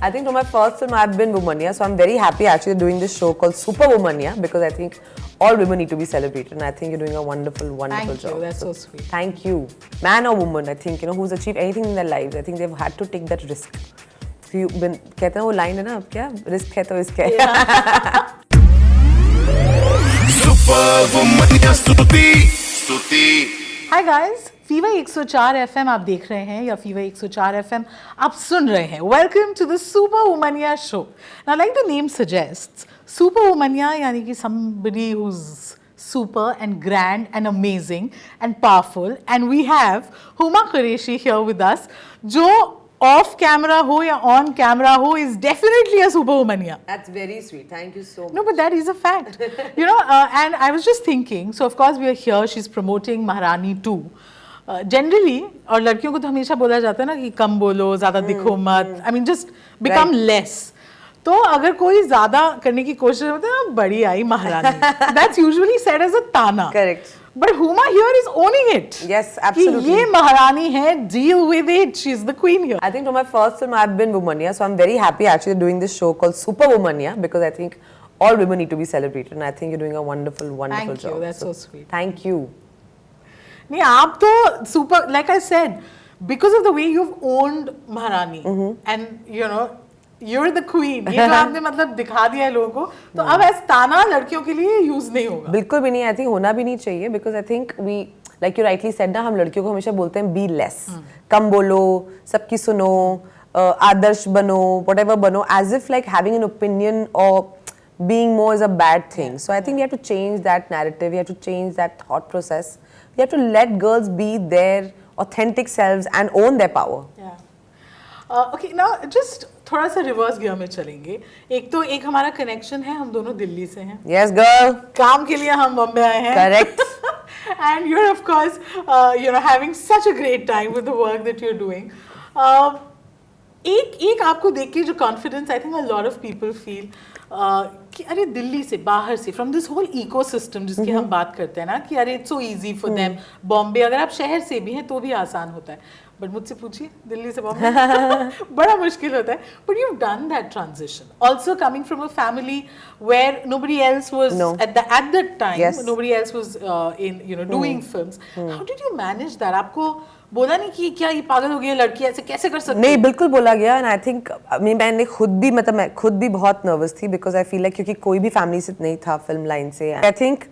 I think for my first film I've been Womaniya, so I'm very happy actually doing this show called Superwomaniya because I think all women need to be celebrated and I think you're doing a wonderful job. Thank you, that's so sweet. Thank you. Man or woman, I think, who's achieved anything in their lives, I think they've had to take that risk. कहते हैं वो line है ना अब क्या risk है तो इसका Superwomaniya स्तुति Hi guys, फीवर 104 FM आप देख रहे हैं या फीवर 104 FM आप सुन रहे हैं. Welcome to the Superwomaniya Show. Now like the name suggests, Superwomaniya यानी कि somebody who's super and grand and amazing and powerful, and we have Huma Qureshi here with us जो off camera ho ya on camera ho is definitely a Superwomaniya. That's very sweet. Thank you so much. No, but that is a fact. And I was just thinking, so of course we are here, she's promoting Maharani 2. Generally, और लड़कियों को तो हमेशा बोला जाता है ना कि कम बोलो, ज़्यादा दिखो मत. I mean, just become less. तो अगर कोई ज़्यादा करने की कोशिश होती है ना, बड़ी आई महारानी. That's usually said as a ताना. Correct. But Huma here is owning it. Yes, absolutely. कि ये महारानी है, deal with it. She's the queen here. I think for my first film I've been Womaniya, so I'm very happy actually doing this show called Superwomaniya because I think all women need to be celebrated and I think you're doing a wonderful job. Thank you, that's so sweet. Thank you. नहीं आप तो super, like I said, because of the way you've owned Maharani and you're the queen. ये जो आपने मतलब दिखा दिया है लोगों को, तो अब ऐसा ताना लड़कियों के लिए यूज नहीं होगा. बिल्कुल भी नहीं. I think होना भी नहीं चाहिए because I think we, like you rightly said ना, हम लड़कियों को हमेशा बोलते हैं be less, कम बोलो, सबकी सुनो, आदर्श बनो, whatever बनो, as if like having an opinion or being more is a bad thing. So I think we have to change that narrative. We have to change that thought process. We have to let girls be their authentic selves and own their power. Yeah. Okay, now just थोड़ा सा reverse gear में चलेंगे. एक हमारा connection है, हम दोनों दिल्ली से हैं. Yes, girl. काम के लिए हम बॉम्बे आए हैं. Correct. And you're of course, having such a great time with the work that you're doing. एक आपको देख के जो confidence, I think a lot of people feel कि अरे दिल्ली से बाहर से from this whole ecosystem जिसकी हम बात करते हैं ना कि अरे it's so easy for them. Bombay अगर आप शहर से भी हैं तो भी आसान होता है. बट मुझसे पूछिए दिल्ली से बॉम्बे बड़ा मुश्किल होता है. But you've done that transition. Also coming from a family where nobody else was at that time. Yes. Nobody else was in doing films. How did you manage that? आपको बोला नहीं कि क्या ये पागल हो गई है लड़की, ऐसे कैसे कर सकती है? नहीं, बिल्कुल बोला गया. एंड आई थिंक मैंने मैं खुद भी बहुत नर्वस थी बिकॉज आई फील लाइक क्योंकि कोई भी फैमिली से नहीं था फिल्म लाइन से. I think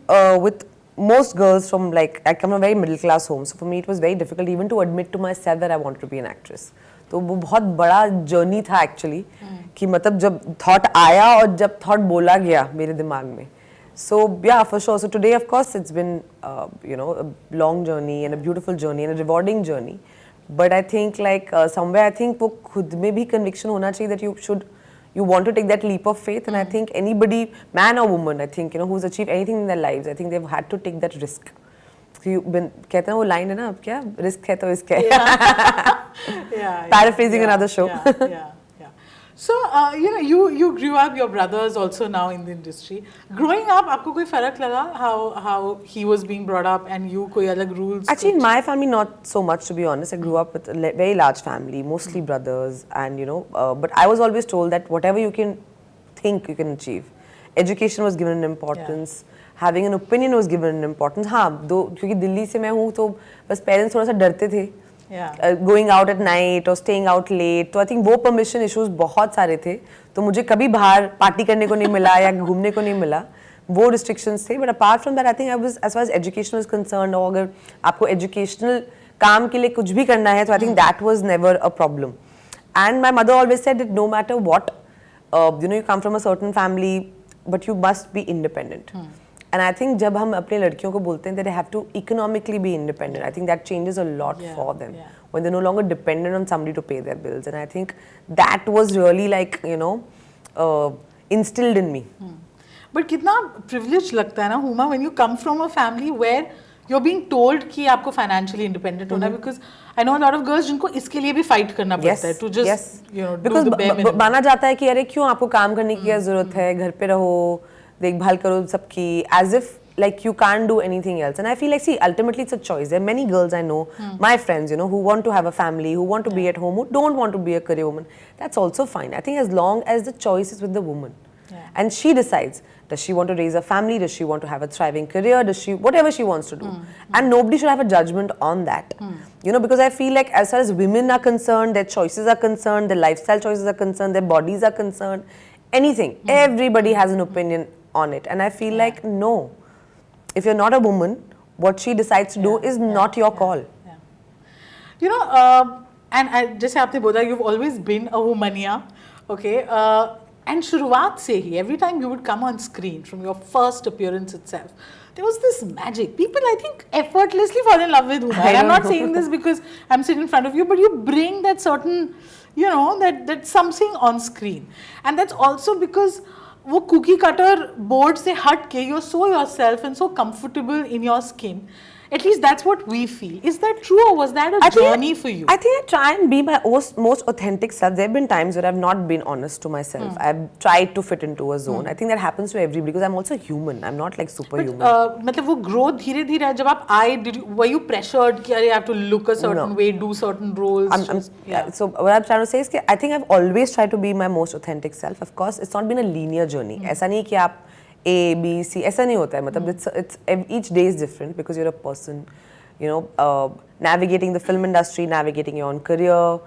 with most girls from like I come from a very middle class home, so for me it was very difficult even to admit to myself that I wanted to be an actress. तो वो बहुत बड़ा journey था actually कि मतलब जब thought आया और जब थॉट बोला गया मेरे दिमाग में. So yeah, for sure. So today, of course, it's been a long journey and a beautiful journey and a rewarding journey. But I think like somewhere I think वो खुद में भी conviction होना चाहिए that you want to take that leap of faith. And I think anybody, man or woman, I think who's achieved anything in their lives, I think they've had to take that risk. कहते हैं वो line है ना अब क्या risk है तो इसका. Paraphrasing another show. So you grew up, your brother is also now in the industry. Growing up, आपको कोई फर्क लगा how he was being brought up and you कोई अलग rules? Actually, in my family, not so much, to be honest. I grew up with a very large family, mostly brothers, and but I was always told that whatever you can think, you can achieve. Education was given an importance. Having an opinion was given an importance. हाँ, क्योंकि दिल्ली से मैं हूँ तो बस parents थोड़ा सा डरते थे. Going out at night or staying out late, तो I think वो permission issues बहुत सारे थे. तो मुझे कभी बाहर पार्टी करने को नहीं मिला या घूमने को नहीं मिला. वो restrictions थे. But apart from that, I think I was, as far as education was concerned, और अगर आपको educational काम के लिए कुछ भी करना है, तो I think that was never a problem. And my mother always said that no matter what, you come from a certain family, but you must be independent. And I think जब हम अपने लड़कियों को बोलते हैं that they have to economically be independent, I think that changes a lot for them when they're no longer dependent on somebody to pay their bills. And I think that was really like instilled in me. But कितना privilege लगता है ना Huma when you come from a family where you're being told कि आपको financially independent होना, because I know a lot of girls जिनको इसके लिए भी fight करना पड़ता है to just do the bare minimum. माना जाता है कि अरे क्यों आपको काम करने की क्या जरूरत है, घर पे रहो, देखभाल करो सबकी, as if like you can't do anything else. And I feel like, see, ultimately it's a choice. There are many girls I know, my friends, you know, who want to have a family, who want to be at home, who don't want to be a career woman. That's also fine. I think as long as the choice is with the woman. And she decides, does she want to raise a family? Does she want to have a thriving career? Does she, whatever she wants to do. And nobody should have a judgment on that. You know, because I feel like as far as women are concerned, their choices are concerned, their lifestyle choices are concerned, their bodies are concerned, anything, everybody has an opinion on it. And I feel like, no, if you're not a woman, what she decides to do is not your call. You know, and I just have to say, you've always been a womaniya, okay? And शुरुआत से ही, every time you would come on screen from your first appearance itself, there was this magic. People, I think, effortlessly fall in love with women. I'm not saying this because I'm sitting in front of you, but you bring that certain, you know, that something on screen. And that's also because वो cookie cutter board से हट के, you're so yourself and so comfortable in your skin. At least that's what we feel. Is that true, or was that a journey for you? I think I try and be my most authentic self. There have been times where I've not been honest to myself. I've tried to fit into a zone. I think that happens to everybody because I'm also human. I'm not like superhuman. मतलब वो growth धीरे-धीरे जब आप आए, were you pressured कि you have to look a certain way, do certain roles? So what I'm trying to say is that I think I've always tried to be my most authentic self. Of course, it's not been a linear journey. ऐसा नहीं कि आप A, B, C, ऐसा नहीं होता है. मतलब it's each day is different because you're a person, you know, navigating the film industry, navigating your own career,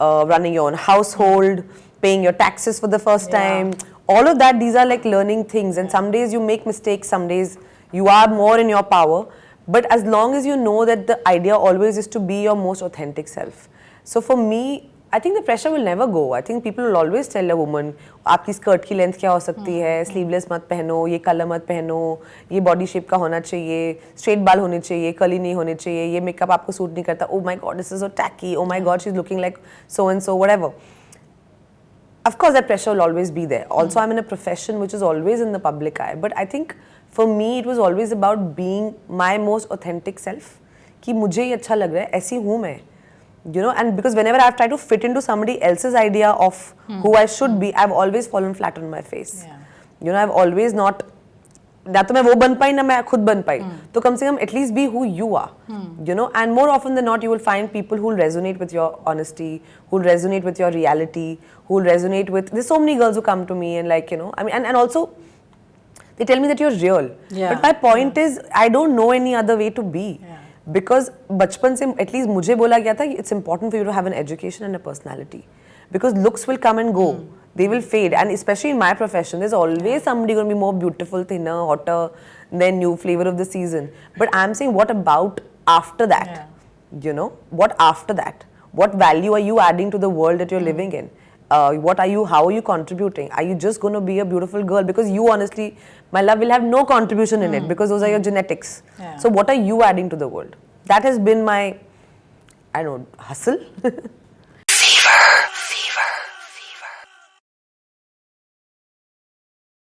running your own household, paying your taxes for the first time. All of that, these are like learning things. And some days you make mistakes, some days you are more in your power. But as long as you know that the idea always is to be your most authentic self. So for me, I think the pressure will never go. I think people will always tell a woman, आपकी skirt की length क्या हो सकती है, sleeveless मत पहनो, ये colour मत पहनो, ये बॉडी शेप का होना चाहिए, स्ट्रेट बाल होने चाहिए, कर्ली नहीं होने चाहिए, ये मेकअप आपको सूट नहीं करता, oh my god, this is so tacky, oh my god, she's looking like so and so, whatever. Of course, that pressure will always be there. Also, I'm in a profession which is always in the public eye. But I think for me, it was always about being my most authentic self. कि मुझे ये अच्छा लग रहा है, ऐसी हूँ मैं. You know, and because whenever I've tried to fit into somebody else's idea of who I should be, I've always fallen flat on my face. You know, I've always not, ना तो मैं वो बन पाई ना मैं खुद बन पाई. तो कम से कम at least be who you are. You know, and more often than not, you will find people who will resonate with your honesty, who will resonate with your reality, who will resonate with. There's so many girls who come to me and like, you know, I mean, and also they tell me that you're real. But my point is, I don't know any other way to be. Because बचपन से at least मुझे बोला गया था कि it's important for you to have an education and a personality. Because looks will come and go. They will fade. And especially in my profession, there's always somebody going to be more beautiful, thinner, hotter than you, flavor of the season. But I'm saying, what about after that? You know, what after that? What value are you adding to the world that you're living in? What are you, how are you contributing? Are you just going to be a beautiful girl? Because you honestly, my love, will have no contribution in it because those are your genetics. So what are you adding to the world? That has been my, I don't know, hustle.